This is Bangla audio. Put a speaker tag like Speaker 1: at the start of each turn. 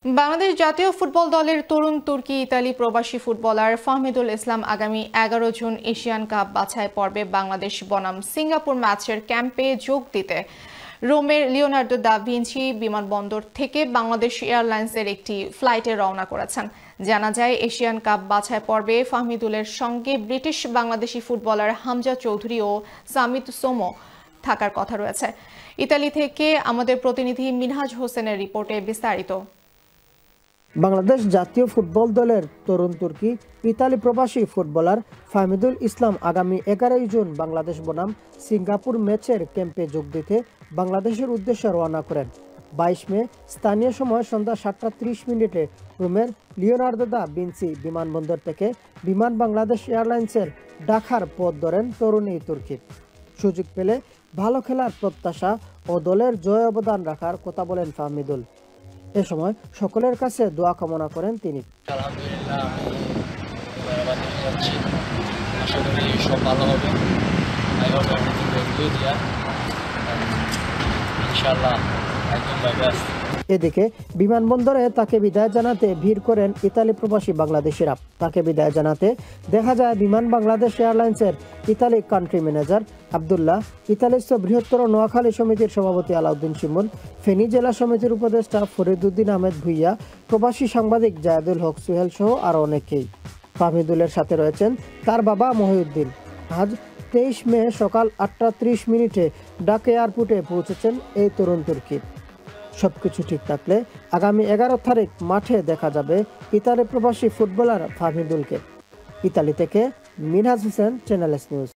Speaker 1: বাংলাদেশ জাতীয় ফুটবল দলের তরুণ তুর্কি ইতালি প্রবাসী ফুটবলার ফাহমিদুল ইসলাম আগামী 11 জুন এশিয়ান কাপ বাছাই পর্বে বাংলাদেশ বনাম সিঙ্গাপুর ম্যাচের ক্যাম্পে যোগ দিতে রোমের লিওনার্দো দা ভিঞ্চি বিমানবন্দর থেকে বাংলাদেশ এয়ারলাইন্সের একটি ফ্লাইটে রওনা করেছেন। জানা যায়, এশিয়ান কাপ বাছাই পর্বে ফাহমিদুলের সঙ্গে ব্রিটিশ বাংলাদেশি ফুটবলার হামজা চৌধুরী ও সামিত সোমো থাকার কথা রয়েছে। ইতালি থেকে আমাদের প্রতিনিধি মিনহাজ হোসেনের রিপোর্টে বিস্তারিত।
Speaker 2: বাংলাদেশ জাতীয় ফুটবল দলের তরুণ তুর্কি ইতালি প্রবাসী ফুটবলার ফাহমিদুল ইসলাম আগামী 11 জুন বাংলাদেশ বনাম সিঙ্গাপুর ম্যাচের ক্যাম্পে যোগ দিতে বাংলাদেশের উদ্দেশ্যে রওনা করেন। 22 মে স্থানীয় সময় সন্ধ্যা 7:30 রোমের লিওনার্দো দা ভিঞ্চি বিমানবন্দর থেকে বিমান বাংলাদেশ এয়ারলাইন্সের ঢাকার পথ ধরেন তরুণ এই তুর্কি। সুযোগ পেলে ভালো খেলার প্রত্যাশা ও দলের জয় অবদান রাখার কথা বলেন ফাহমিদুল। এ সময় সকলের কাছে দোয়া কামনা করেন তিনি।
Speaker 3: আলহামদুলিল্লাহ, আমি যাচ্ছি, আশা করি সব ভালো হবে। I hope everything goes good, ইনশাআল্লাহ একদম বাই বেস্ট।
Speaker 2: এদিকে বিমানবন্দরে তাকে বিদায় জানাতে ভিড় করেন ইতালি প্রবাসী বাংলাদেশিরা। তাকে বিদায় জানাতে দেখা যায় বিমান বাংলাদেশ এয়ারলাইন্সের ইতালি কান্ট্রি ম্যানেজার আব্দুল্লাহ, ইতালিস্থ বৃহত্তর নোয়াখালী সমিতির সভাপতি আলাউদ্দিন শিমুল, ফেনী জেলা সমিতির উপদেষ্টা ফরিদুদ্দিন আহমেদ ভুইয়া, প্রবাসী সাংবাদিক জায়েদুল হক সুহেল সহ আরও অনেকেই। ফাহমিদুলের সাথে রয়েছেন তার বাবা মহিউদ্দিন। আজ 23 মে সকাল 8:30 ঢাকা এয়ারপোর্টে পৌঁছেছেন এই তরুণ তুর্কি। সবকিছু ঠিক থাকলে আগামী 11 তারিখ মাঠে দেখা যাবে ইতালি প্রবাসী ফুটবলার ফাহমিদুলকে। ইতালি থেকে Minhaj Hossain, channel S news.